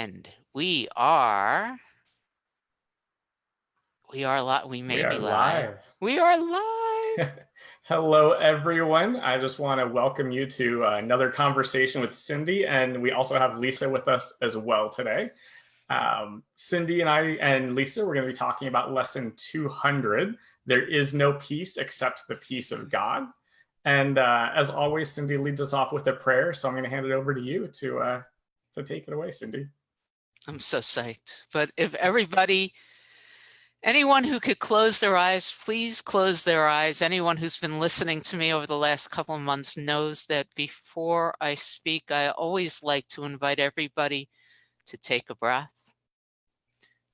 And we are live. We may be live. We are live. Hello, everyone. I just want to welcome you to another conversation with Cyndi, and we also have Lisa with us as well today. Cyndi and I and Lisa, we're going to be talking about lesson 200. There is no peace except the peace of God. And as always, Cyndi leads us off with a prayer, so I'm going to hand it over to you to take it away, Cyndi. I'm so psyched. But if anyone who could close their eyes, please close their eyes. Anyone who's been listening to me over the last couple of months knows that before I speak, I always like to invite everybody to take a breath,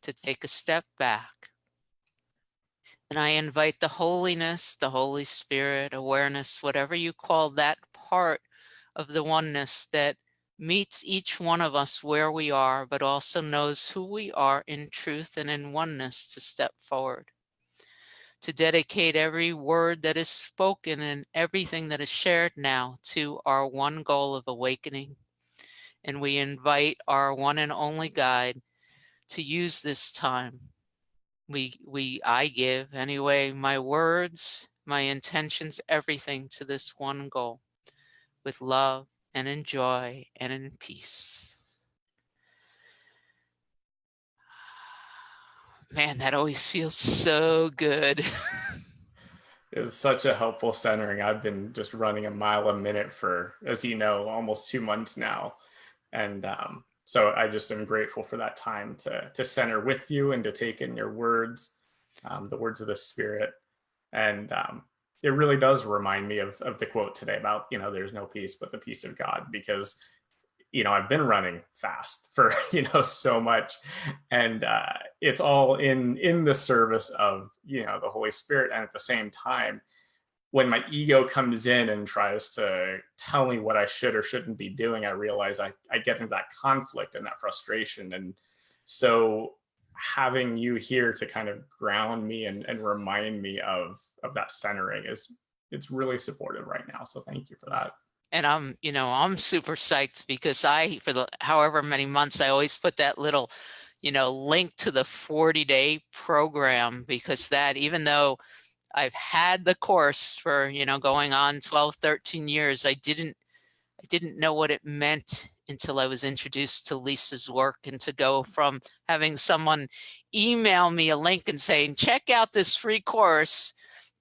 to take a step back. And I invite the holiness, the Holy Spirit, awareness, whatever you call that part of the oneness that meets each one of us where we are, but also knows who we are in truth and in oneness, to step forward, to dedicate every word that is spoken and everything that is shared now to our one goal of awakening. And we invite our one and only guide to use this time. I give anyway, my words, my intentions, everything to this one goal with love and in joy and in peace. Man, that always feels so good. It's such a helpful centering. I've been just running a mile a minute for, as you know, almost 2 months now. And so I just am grateful for that time to center with you and to take in your words, the words of the Spirit. And it really does remind me of the quote today about, there's no peace but the peace of God, because, I've been running fast for, so much. And it's all in the service of, the Holy Spirit. And at the same time, when my ego comes in and tries to tell me what I should or shouldn't be doing, I realize I get into that conflict and that frustration. And so having you here to kind of ground me and remind me of that centering it's really supportive right now. So thank you for that. And I'm super psyched because for the however many months, I always put that little, link to the 40-day program, because that, even though I've had the course for, going on 12, 13 years, I didn't know what it meant until I was introduced to Lisa's work, and to go from having someone email me a link and saying, check out this free course,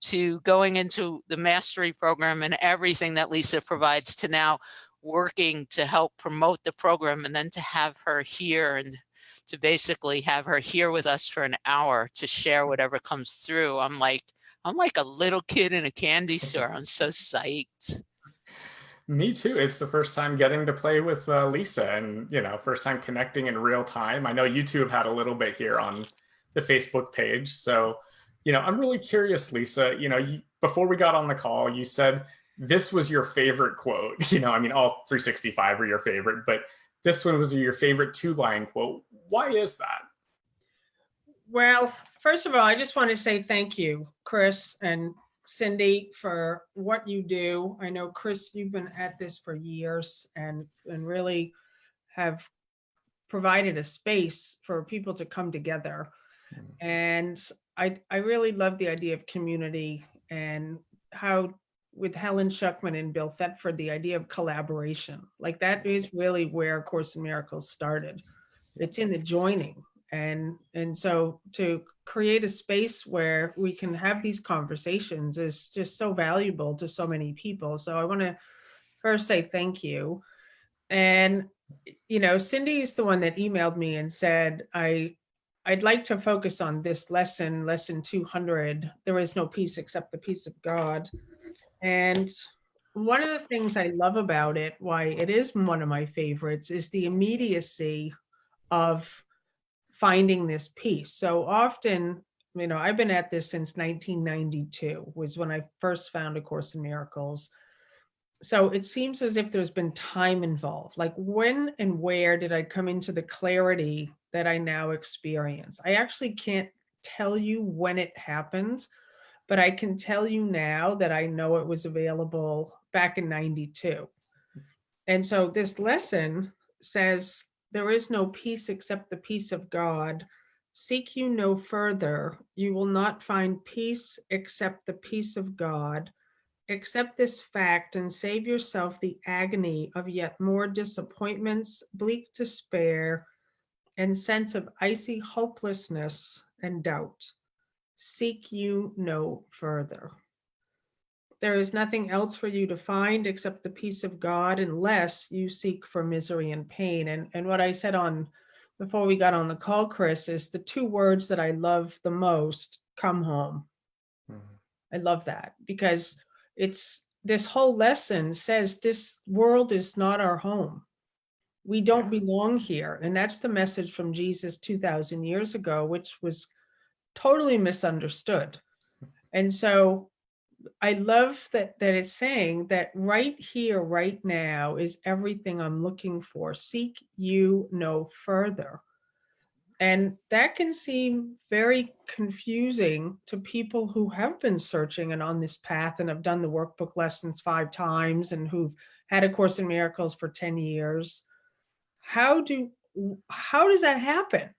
to going into the mastery program and everything that Lisa provides, to now working to help promote the program, and then to have her here, and to basically have her here with us for an hour to share whatever comes through. I'm like a little kid in a candy store. I'm so psyched. Me too. It's the first time getting to play with Lisa, and first time connecting in real time. I know you two have had a little bit here on the Facebook page. So, I'm really curious, Lisa, before we got on the call, you said this was your favorite quote. All 365 were your favorite, but this one was your favorite 2-line quote. Why is that? Well, first of all, I just want to say thank you, Chris and Cyndi, for what you do. I know, Chris, you've been at this for years and really have provided a space for people to come together. And I really love the idea of community, and how with Helen Schuckman and Bill Thetford, the idea of collaboration, like that is really where Course in Miracles started. It's in the joining. And so to create a space where we can have these conversations is just so valuable to so many people. So I want to first say thank you. And, Cyndi is the one that emailed me and said, I'd like to focus on this lesson 200. There is no peace except the peace of God. And one of the things I love about it, why it is one of my favorites, is the immediacy of finding this peace. So often, I've been at this since 1992, was when I first found A Course in Miracles. So it seems as if there's been time involved. Like, when and where did I come into the clarity that I now experience? I actually can't tell you when it happened, but I can tell you now that I know it was available back in 92. And so this lesson says, there is no peace except the peace of God. Seek you no further. You will not find peace except the peace of God. Accept this fact and save yourself the agony of yet more disappointments, bleak despair, and sense of icy hopelessness and doubt. Seek you no further. There is nothing else for you to find except the peace of God unless you seek for misery and pain. And what I said on before we got on the call, Chris, is the two words that I love the most: come home. I love that because it's this whole lesson says this world is not our home. We don't belong here. And that's the message from Jesus 2,000 years ago, which was totally misunderstood. And so I love that it's saying that right here, right now is everything I'm looking for. Seek you no further. And that can seem very confusing to people who have been searching and on this path and have done the workbook lessons 5 times and who've had A Course in Miracles for 10 years. How does that happen?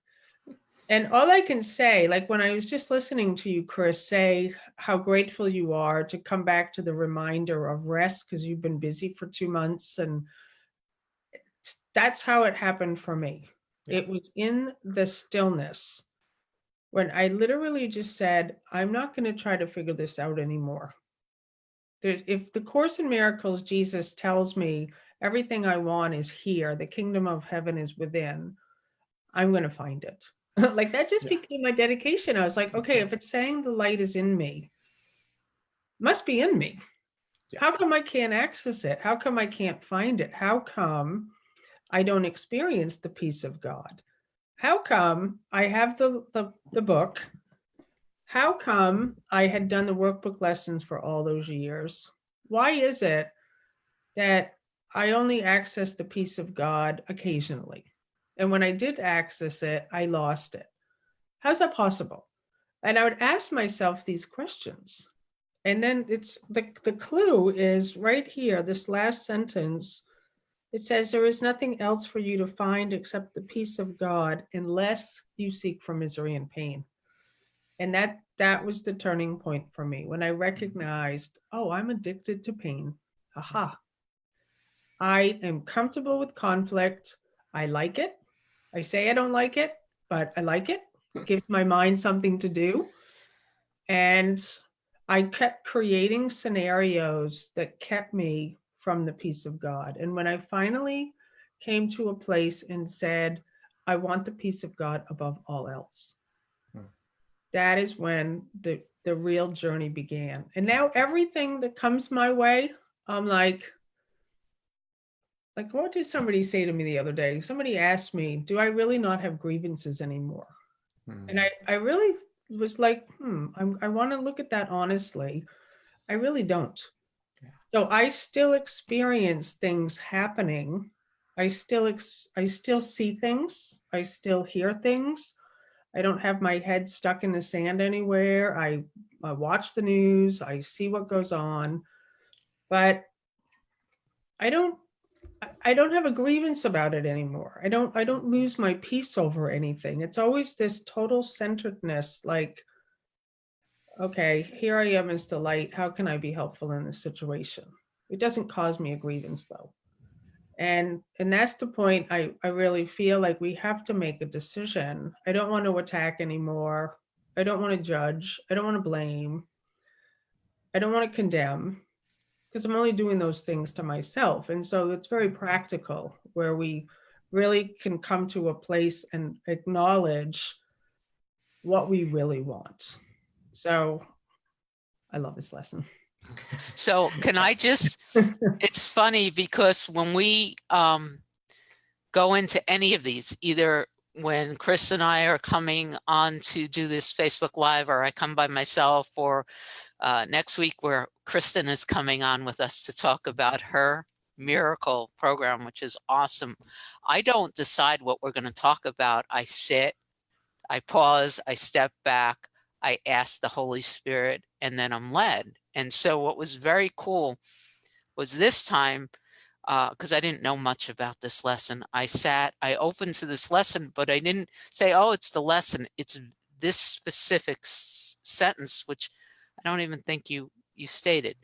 And all I can say, like when I was just listening to you, Chris, say how grateful you are to come back to the reminder of rest because you've been busy for 2 months. And that's how it happened for me. Yeah. It was in the stillness when I literally just said, I'm not going to try to figure this out anymore. If the Course in Miracles, Jesus tells me everything I want is here, the kingdom of heaven is within, I'm going to find it. Like that just became my dedication. I was like, okay, if it's saying the light is in me, it must be in me. Yeah. How come I can't access it? How come I can't find it? How come I don't experience the peace of God? How come I have the book? How come I had done the workbook lessons for all those years? Why is it that I only access the peace of God occasionally? And when I did access it, I lost it. How's that possible? And I would ask myself these questions. And then it's the clue is right here, this last sentence. It says, there is nothing else for you to find except the peace of God unless you seek for misery and pain. And that was the turning point for me when I recognized, oh, I'm addicted to pain. Aha. I am comfortable with conflict. I like it. I say I don't like it, but I like it. It gives my mind something to do. And I kept creating scenarios that kept me from the peace of God. And when I finally came to a place and said, I want the peace of God above all else, that is when the real journey began. And now everything that comes my way, I'm like, what did somebody say to me the other day? Somebody asked me, do I really not have grievances anymore? And I really was like, I want to look at that honestly. I really don't. Yeah. So I still experience things happening. I still see things. I still hear things. I don't have my head stuck in the sand anywhere. I watch the news. I see what goes on, but I don't have a grievance about it anymore. I don't lose my peace over anything. It's always this total centeredness, like, okay, here I am as the light. How can I be helpful in this situation? It doesn't cause me a grievance though. And that's the point I really feel like we have to make a decision. I don't want to attack anymore. I don't want to judge. I don't want to blame. I don't want to condemn, because I'm only doing those things to myself. And so it's very practical where we really can come to a place and acknowledge what we really want. So I love this lesson. So can I just, it's funny because when we go into any of these, either when Chris and I are coming on to do this Facebook Live, or I come by myself, or next week where Kristen is coming on with us to talk about her miracle program, which is awesome. I don't decide what we're going to talk about. I sit, I pause, I step back, I ask the Holy Spirit, and then I'm led. And so what was very cool was this time because I didn't know much about this lesson. I opened to this lesson, but I didn't say, oh, it's the lesson. It's this specific sentence, which I don't even think you stated,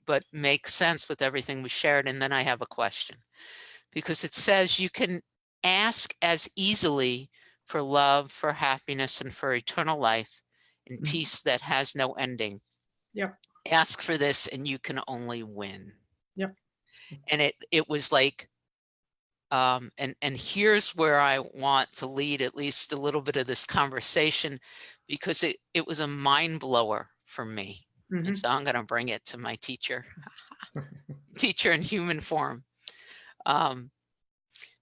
but makes sense with everything we shared. And then I have a question, because it says you can ask as easily for love, for happiness, and for eternal life in peace that has no ending. Yep. Ask for this and you can only win. Yep. And it was like, and here's where I want to lead at least a little bit of this conversation, because it was a mind blower for me. And so I'm going to bring it to my teacher, teacher in human form.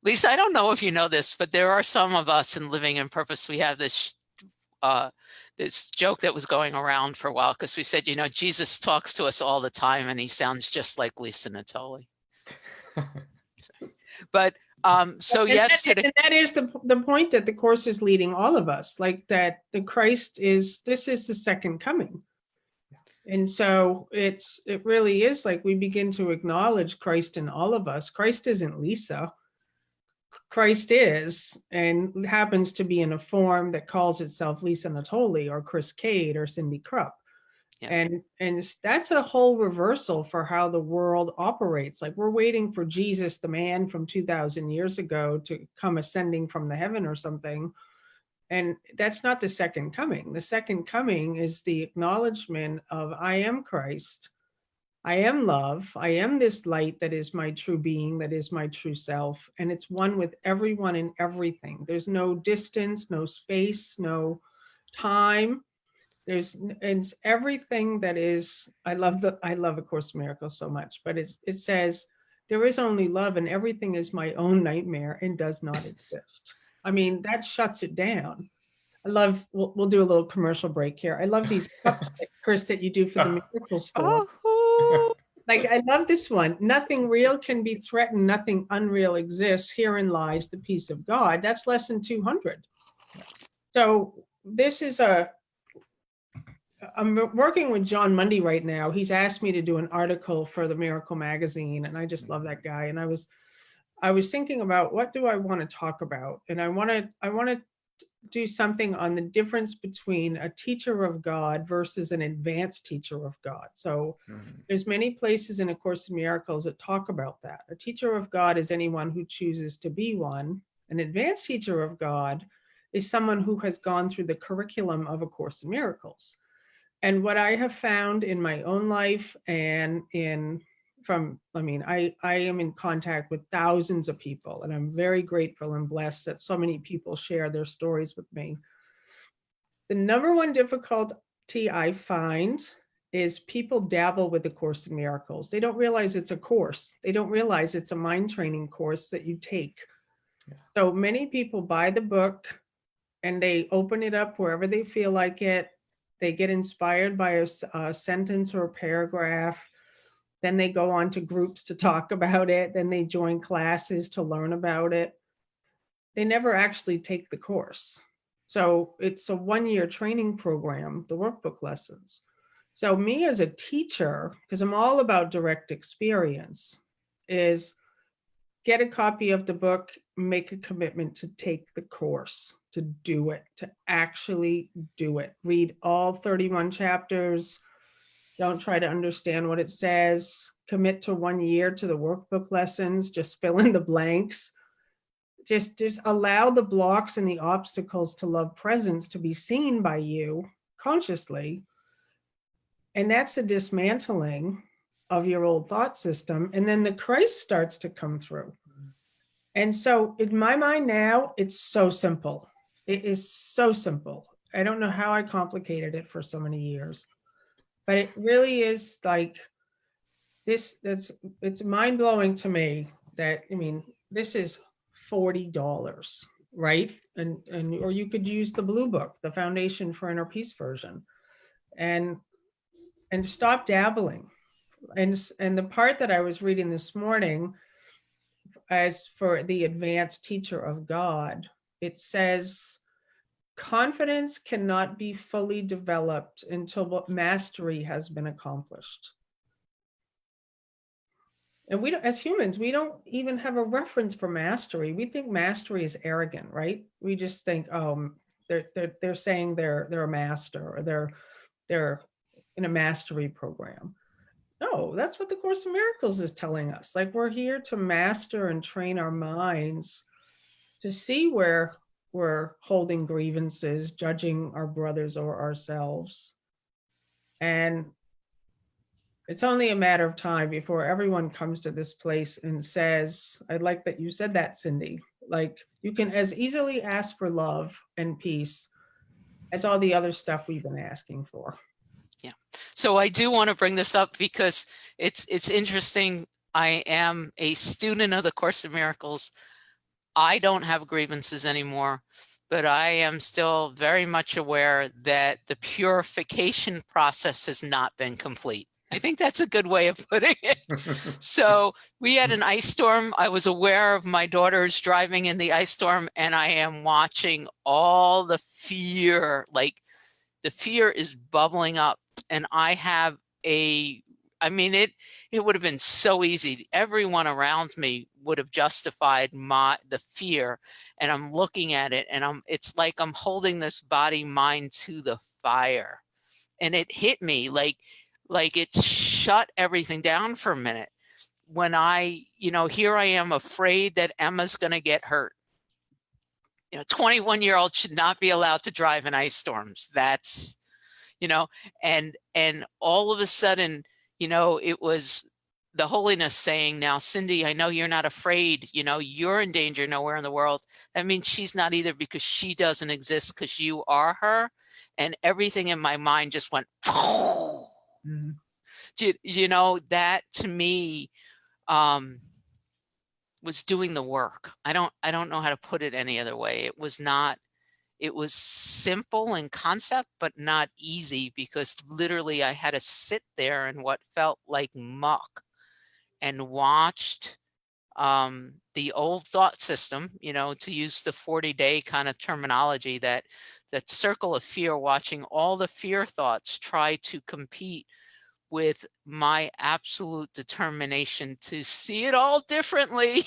Lisa, I don't know if you know this, but there are some of us in Living in Purpose. We have this this joke that was going around for a while, because we said, you know, Jesus talks to us all the time and he sounds just like Lisa Natoli. But so yesterday, and that is the point, that the Course is leading all of us, like that the Christ is, this is the second coming. And so it really is like we begin to acknowledge Christ in all of us. Christ isn't Lisa. Christ is, and happens to be in a form that calls itself Lisa Natoli or Chris Cade or Cyndi Krupp. Yeah. And that's a whole reversal for how the world operates. Like we're waiting for Jesus, the man from 2000 years ago, to come ascending from the heaven or something. And that's not the second coming. The second coming is the acknowledgement of I am Christ. I am love. I am this light that is my true being, that is my true self. And it's one with everyone and everything. There's no distance, no space, no time. It's everything that is, I love A Course in Miracles so much, but it says, there is only love and everything is my own nightmare and does not exist. I mean, that shuts it down. I love, we'll do a little commercial break here. I love these cups, Chris, that you do for the Miracle Store. oh, Like, I love this one. Nothing real can be threatened. Nothing unreal exists. Herein lies the peace of God. That's lesson 200. So this is I'm working with John Mundy right now. He's asked me to do an article for the Miracle magazine, and I just love that guy. And I was thinking about, what do I want to talk about? And I want to do something on the difference between a teacher of God versus an advanced teacher of God. So there's many places in A Course in Miracles that talk about that. A teacher of God is anyone who chooses to be one. An advanced teacher of God is someone who has gone through the curriculum of A Course in Miracles. And what I have found in my own life and I am in contact with thousands of people, and I'm very grateful and blessed that so many people share their stories with me. The number one difficulty I find is people dabble with the Course in Miracles. They don't realize it's a course. They don't realize it's a mind training course that you take. Yeah. So many people buy the book and they open it up wherever they feel like it. They get inspired by a sentence or a paragraph. Then they go on to groups to talk about it. Then they join classes to learn about it. They never actually take the course. So it's a one-year training program, the workbook lessons. So me as a teacher, because I'm all about direct experience, is get a copy of the book, make a commitment to take the course, to do it, to actually do it. Read all 31 chapters. Don't try to understand what it says. Commit to 1 year to the workbook lessons. Just fill in the blanks. Just allow the blocks and the obstacles to love presence to be seen by you consciously. And that's the dismantling of your old thought system. And then the Christ starts to come through. And so in my mind now, it's so simple. It is so simple. I don't know how I complicated it for so many years. But it really is like this, it's mind-blowing to me that, I mean, this is $40, right? Or you could use the blue book, the Foundation for Inner Peace version, and stop dabbling. And the part that I was reading this morning, as for the advanced teacher of God, it says, confidence cannot be fully developed until mastery has been accomplished. And we don't, as humans, we don't even have a reference for mastery. We think mastery is arrogant, right? We just think, oh, they're saying they're a master, or they're in a mastery program. No, that's what the Course in Miracles is telling us. Like, we're here to master and train our minds to see where we're holding grievances, judging our brothers or ourselves. And it's only a matter of time before everyone comes to this place and says, I like that you said that, Cyndi, like, you can as easily ask for love and peace as all the other stuff we've been asking for. Yeah. So I do want to bring this up because it's interesting. I am a student of the Course in Miracles. I don't have grievances anymore, but I am still very much aware that the purification process has not been complete. I think that's a good way of putting it. So we had an ice storm. I was aware of my daughters driving in the ice storm, and I am watching all the fear, like the fear is bubbling up. And I have I mean, it would have been so easy. Everyone around me would have justified the fear. And I'm looking at it, and it's like I'm holding this body mind to the fire. And it hit me like it shut everything down for a minute. When here I am afraid that Emma's going to get hurt. 21-year-old should not be allowed to drive in ice storms. That's, and all of a sudden, it was the holiness saying, now, Cyndi, I know you're not afraid, you're in danger nowhere in the world. That means she's not either, because she doesn't exist, because you are her. And everything in my mind just went, Mm-hmm. That to me was doing the work. I don't know how to put it any other way. It was simple in concept, but not easy, because literally I had to sit there in what felt like muck and watched the old thought system, to use the 40-day kind of terminology, that circle of fear, watching all the fear thoughts try to compete with my absolute determination to see it all differently.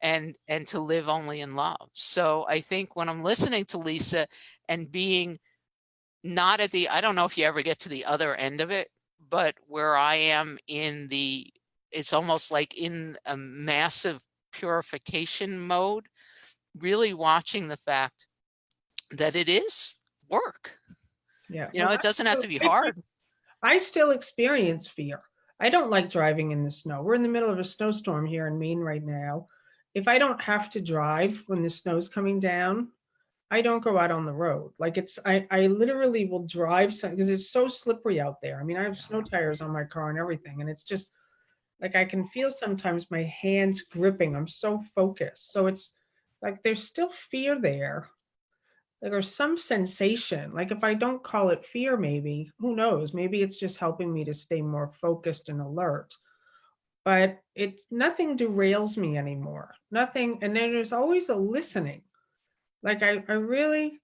And to live only in love. So I think when I'm listening to Lisa and being not at I don't know if you ever get to the other end of it, but where I am it's almost like in a massive purification mode, really watching the fact that it is work. Yeah. It doesn't have to be hard. I still experience fear. I don't like driving in the snow. We're in the middle of a snowstorm here in Maine right now. If I don't have to drive when the snow's coming down, I don't go out on the road. Like, I literally will drive because it's so slippery out there. I mean, I have snow tires on my car and everything, and it's just like, I can feel sometimes my hands gripping. I'm so focused. So it's like, there's still fear there. There's some sensation, like, if I don't call it fear, maybe, who knows, maybe it's just helping me to stay more focused and alert. But nothing derails me anymore, nothing. And then there's always a listening. Like, I really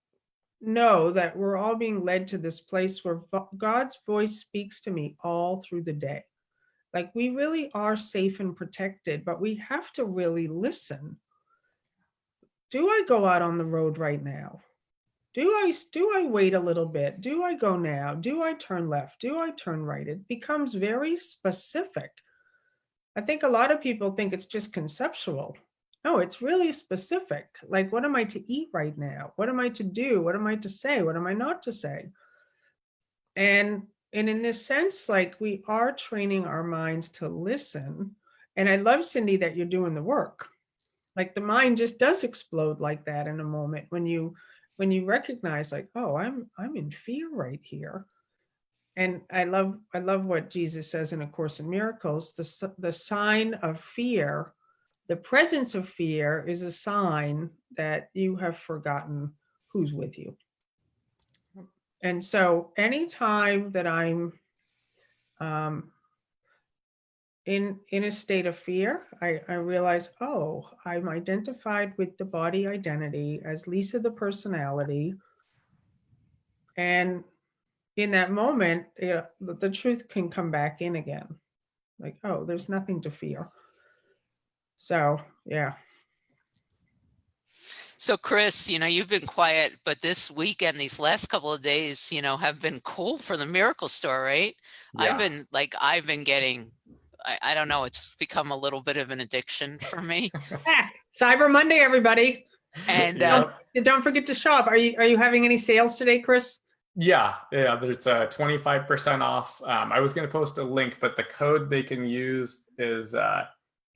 know that we're all being led to this place where God's voice speaks to me all through the day. Like, we really are safe and protected, but we have to really listen. Do I go out on the road right now? Do I wait a little bit? Do I go now? Do I turn left? Do I turn right? It becomes very specific. I think a lot of people think it's just conceptual. No, it's really specific. Like, what am I to eat right now? What am I to do? What am I to say? What am I not to say? And in this sense, like, we are training our minds to listen. And I love, Cyndi, that you're doing the work. Like, the mind just does explode like that in a moment when you recognize, like, oh, I'm in fear right here. And I love what Jesus says in A Course in Miracles. The sign of fear, the presence of fear, is a sign that you have forgotten who's with you. And so anytime that I'm in a state of fear, I realize, oh, I'm identified with the body identity as Lisa the personality. And in that moment, the truth can come back in again. Like, oh, there's nothing to fear. So, yeah. So Chris, you've been quiet, but this weekend, these last couple of days, have been cool for the Miracle Store, right? Yeah. I've been getting, I don't know, it's become a little bit of an addiction for me. Cyber Monday, everybody. And don't forget to shop. Are you having any sales today, Chris? Yeah, there's 25% off. I was going to post a link, but the code they can use is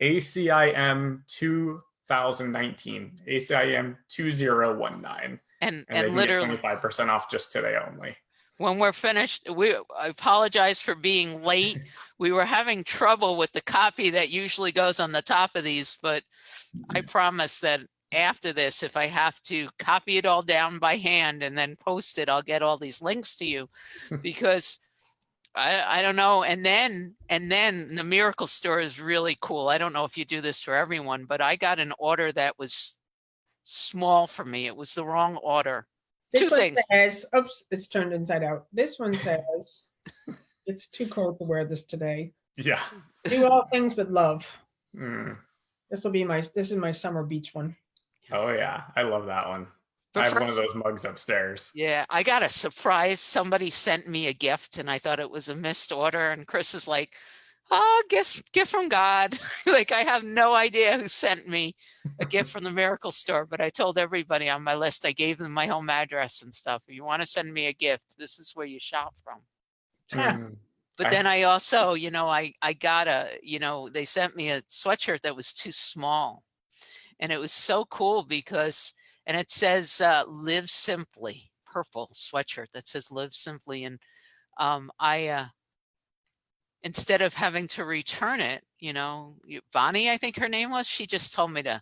ACIM 2019, ACIM 2019. And they can literally get 25% off just today only. When we're finished, I apologize for being late. We were having trouble with the copy that usually goes on the top of these, but I promise that after this, if I have to copy it all down by hand and then post it, I'll get all these links to you, because I don't know. And then the Miracle Store is really cool. I don't know if you do this for everyone, but I got an order that was small for me. It was the wrong order. This one says, oops, it's turned inside out. This one says, it's too cold to wear this today. Yeah. Do all things with love. Mm. This is my summer beach one. Oh yeah, I love that one. I have one of those mugs upstairs. Yeah, I got a surprise. Somebody sent me a gift and I thought it was a missed order. And Chris is like, oh, gift from God. Like, I have no idea who sent me a gift from the Miracle Store, but I told everybody on my list, I gave them my home address and stuff. If you want to send me a gift, this is where you shop from. But then I also, I got they sent me a sweatshirt that was too small. And it was so cool because, and it says, live simply, purple sweatshirt that says live simply. And instead of having to return it, Bonnie, I think her name was, she just told me to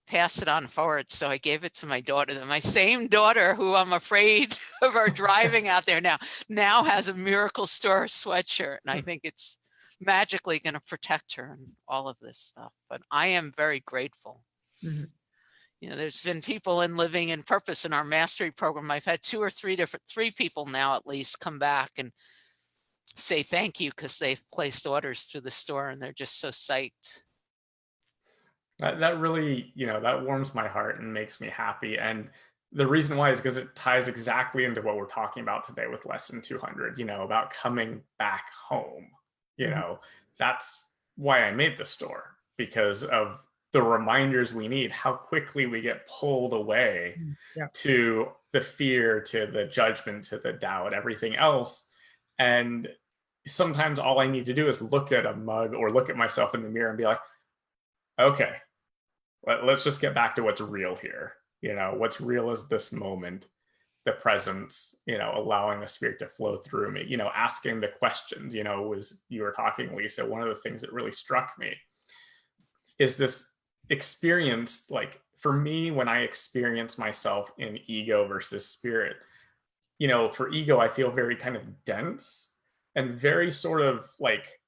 pass it on forward. So I gave it to my daughter. My same daughter, who I'm afraid of her driving out there now has a Miracle Store sweatshirt. And I think it's magically going to protect her and all of this stuff. But I am very grateful. Mm-hmm. There's been people in Living in Purpose in our mastery program. I've had three people now at least come back and say thank you because they've placed orders through the store and they're just so psyched. That really, that warms my heart and makes me happy. And the reason why is because it ties exactly into what we're talking about today with lesson 200, about coming back home. That's why I made the store, because of the reminders we need, how quickly we get pulled away to the fear, to the judgment, to the doubt, everything else. And sometimes all I need to do is look at a mug or look at myself in the mirror and be like, okay, let's just get back to what's real here. What's real is this moment, the presence, allowing the Spirit to flow through me, asking the questions, was you were talking, Lisa, one of the things that really struck me is this experience, like for me, when I experience myself in ego versus spirit, for ego, I feel very kind of dense and very sort of like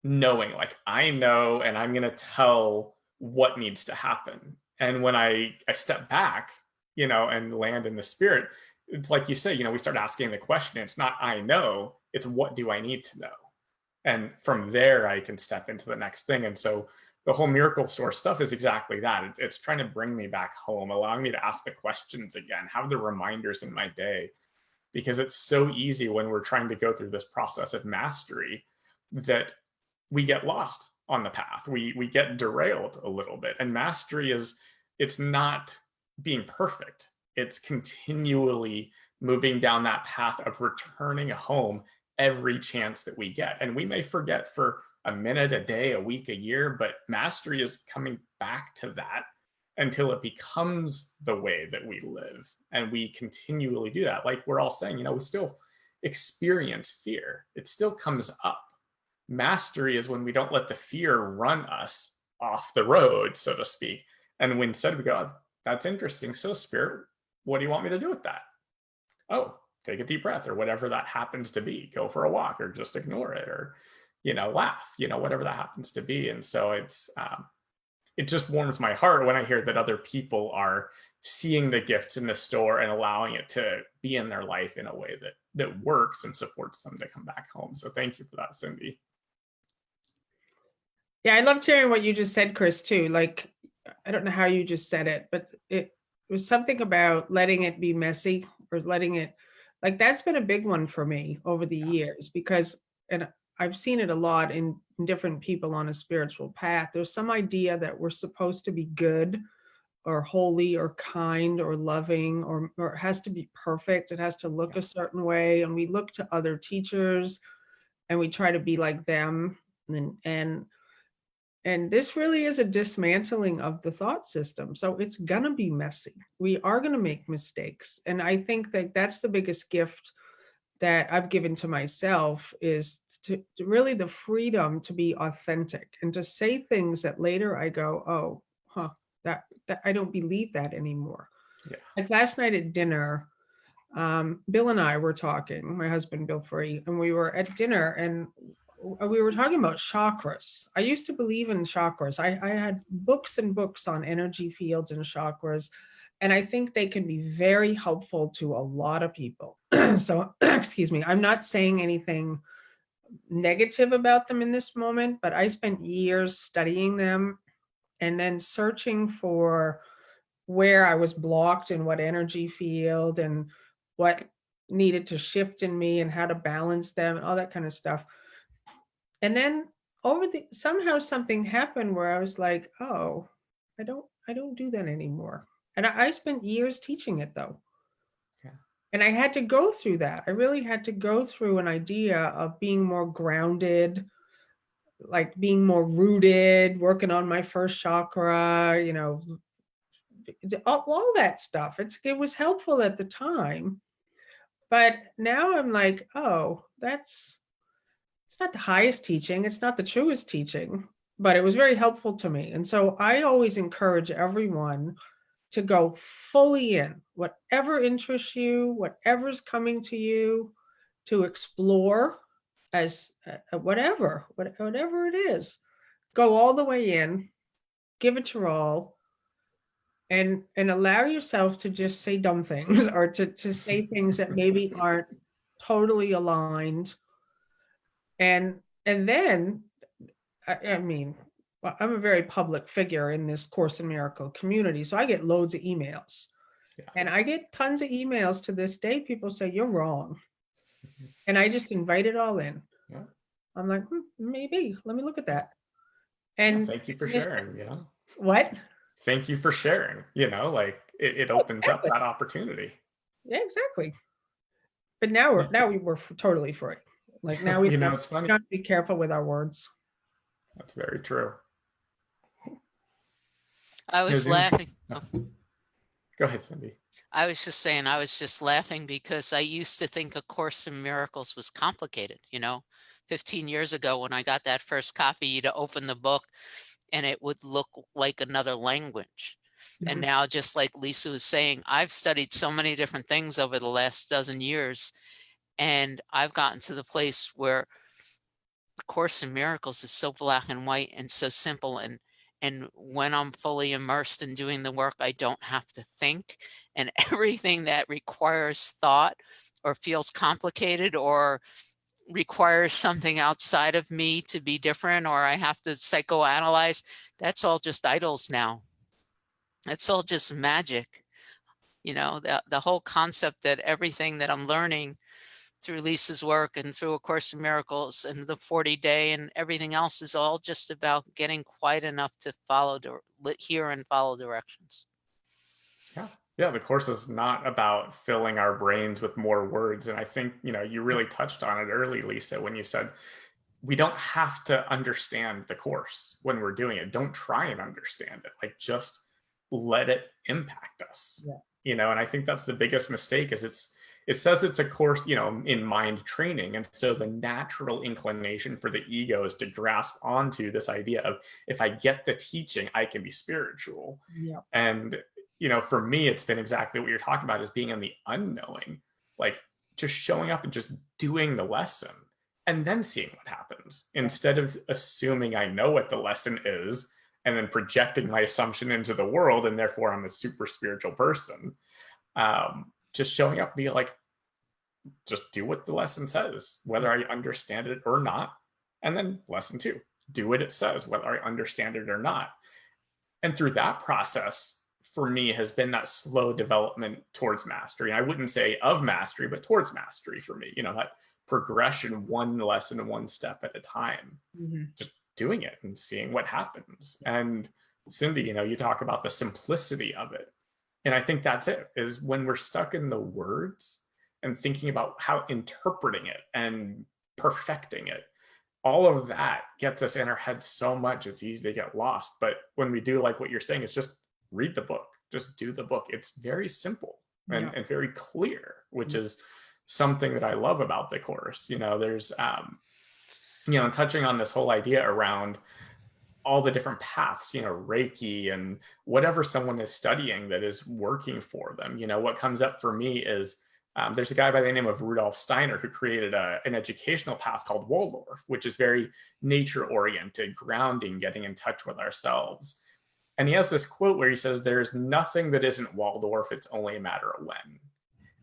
knowing, like I know, and I'm going to tell what needs to happen. And when I step back, and land in the Spirit, it's like you say, we start asking the question. It's not I know, it's what do I need to know? And from there, I can step into the next thing. And so the whole Miracle Store stuff is exactly that. It's trying to bring me back home, allowing me to ask the questions again, have the reminders in my day, because it's so easy when we're trying to go through this process of mastery that we get lost on the path. We get derailed a little bit. And mastery it's not being perfect. It's continually moving down that path of returning home every chance that we get. And we may forget for a minute, a day, a week, a year, but mastery is coming back to that until it becomes the way that we live. And we continually do that. Like we're all saying, we still experience fear. It still comes up. Mastery is when we don't let the fear run us off the road, so to speak. And when instead we go, that's interesting. So Spirit, what do you want me to do with that? Oh, take a deep breath or whatever that happens to be. Go for a walk or just ignore it or, laugh, whatever that happens to be. And so it just warms my heart when I hear that other people are seeing the gifts in the store and allowing it to be in their life in a way that works and supports them to come back home. So thank you for that, Cyndi. Yeah, I loved hearing what you just said, Chris, too. Like, I don't know how you just said it, but it was something about letting it be messy, or letting it, like, that's been a big one for me over the years, because, and I've seen it a lot in different people on a spiritual path. There's some idea that we're supposed to be good or holy or kind or loving, or it has to be perfect. It has to look a certain way. And we look to other teachers and we try to be like them. And this really is a dismantling of the thought system. So it's gonna be messy. We are gonna make mistakes. And I think that that's the biggest gift that I've given to myself, is to really the freedom to be authentic and to say things that later I go, oh, that I don't believe that anymore. Yeah. Like last night at dinner, Bill and I were talking, my husband, Bill Free, and we were at dinner and we were talking about chakras. I used to believe in chakras. I had books and books on energy fields and chakras, and I think they can be very helpful to a lot of people. So, excuse me, I'm not saying anything negative about them in this moment, but I spent years studying them and then searching for where I was blocked in what energy field and what needed to shift in me and how to balance them and all that kind of stuff. And then somehow something happened where I was like, oh, I don't do that anymore. And I spent years teaching it though. Yeah. And I had to go through that. I really had to go through an idea of being more grounded, like being more rooted, working on my first chakra, all that stuff. It was helpful at the time. But now I'm like, oh, it's not the highest teaching. It's not the truest teaching, but it was very helpful to me. And so I always encourage everyone to go fully in, whatever interests you, whatever's coming to you, to explore as whatever it is, go all the way in, give it your all, and allow yourself to just say dumb things or to say things that maybe aren't totally aligned. And then, I mean, I'm a very public figure in this Course in Miracle community, so I get loads of emails. Yeah. And I get tons of emails to this day. People say, you're wrong. And I just invite it all in. Yeah. I'm like, maybe, let me look at that. And thank you for sharing, What? Thank you for sharing, like it opens up that opportunity. Yeah, exactly. But now we're totally free. Like now we it's funny. have to be careful with our words. That's very true. I was laughing. Oh. Go ahead, Cyndi. I was just saying, I was just laughing because I used to think A Course in Miracles was complicated. 15 years ago when I got that first copy, to open the book and it would look like another language. Mm-hmm. And now, just like Lisa was saying, I've studied so many different things over the last dozen years, and I've gotten to the place where A Course in Miracles is so black and white and so simple. And when I'm fully immersed in doing the work, I don't have to think. And everything that requires thought or feels complicated or requires something outside of me to be different, or I have to psychoanalyze, that's all just idols now. It's all just magic. The whole concept that everything that I'm learning through Lisa's work and through A Course in Miracles and the 40-day and everything else is all just about getting quiet enough to hear and follow directions. Yeah, the Course is not about filling our brains with more words. And I think, you really touched on it early, Lisa, when you said, we don't have to understand the Course when we're doing it. Don't try and understand it. Like, just let it impact us. Yeah. And I think that's the biggest mistake, is it says it's a course, in mind training. And so the natural inclination for the ego is to grasp onto this idea of, if I get the teaching, I can be spiritual. Yeah. And, for me, it's been exactly what you're talking about, is being in the unknowing, like just showing up and just doing the lesson and then seeing what happens, instead of assuming I know what the lesson is and then projecting my assumption into the world. And therefore I'm a super spiritual person. Just showing up, be like, just do what the lesson says, whether I understand it or not. And then lesson 2, do what it says, whether I understand it or not. And through that process, for me, has been that slow development towards mastery. I wouldn't say of mastery, but towards mastery for me, that progression, one lesson, one step at a time, just doing it and seeing what happens. And Cyndi, you talk about the simplicity of it. And I think that's it, is when we're stuck in the words and thinking about how interpreting it and perfecting it, all of that gets us in our heads so much, it's easy to get lost. But when we do, like what you're saying, it's just read the book, just do the book. It's very simple and very clear, which is something that I love about the course. There's, touching on this whole idea around all the different paths, Reiki and whatever someone is studying that is working for them. What comes up for me is there's a guy by the name of Rudolf Steiner who created an educational path called Waldorf, which is very nature oriented, grounding, getting in touch with ourselves. And he has this quote where he says, "There's nothing that isn't Waldorf, it's only a matter of when."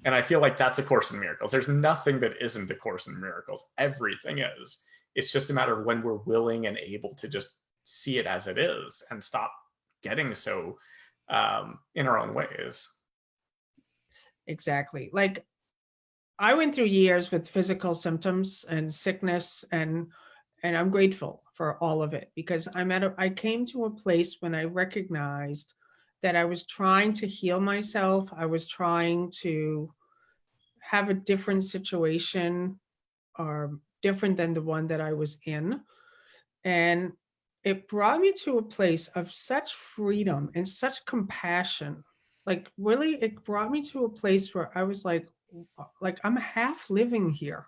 And I feel like that's A Course in Miracles. There's nothing that isn't A Course in Miracles. Everything is. It's just a matter of when we're willing and able to just see it as it is and stop getting so in our own ways. Exactly. Like, I went through years with physical symptoms and sickness, and I'm grateful for all of it, because I came to a place when I recognized that I was trying to heal myself. I was trying to have a different situation, or different than the one that I was in. And it brought me to a place of such freedom and such compassion. Like, really, it brought me to a place where I was like I'm half living here.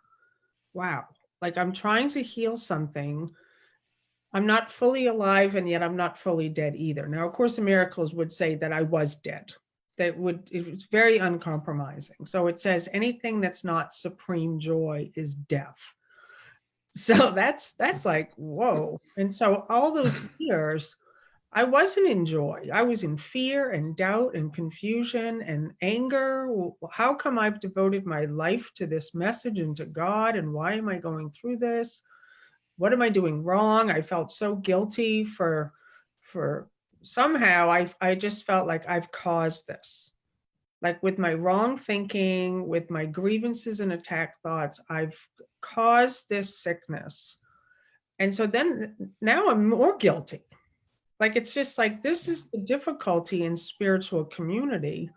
Wow. Like, I'm trying to heal something. I'm not fully alive, and yet I'm not fully dead either. Now, A Course in Miracles would say that I was dead. It was very uncompromising. So it says anything that's not supreme joy is death. So that's like, whoa. And so all those years, I wasn't in joy. I was in fear and doubt and confusion and anger. How come I've devoted my life to this message and to God? And why am I going through this? What am I doing wrong? I felt so guilty for somehow I just felt like I've caused this. Like, with my wrong thinking, with my grievances and attack thoughts, I've caused this sickness. And so then now I'm more guilty. Like, it's just like, this is the difficulty in spiritual community,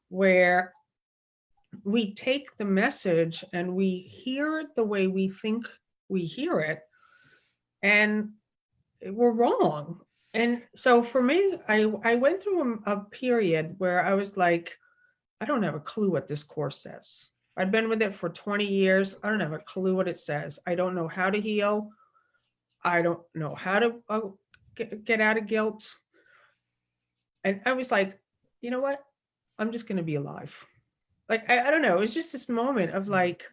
where we take the message and we hear it the way we think we hear it, and we're wrong. And so for me, I went through a period where I was like, I don't have a clue what this course says. I've been with it for 20 years. I don't have a clue what it says. I don't know how to heal. I don't know how to get out of guilt. And I was like, you know what? I'm just going to be alive. Like, I don't know. It was just this moment of like,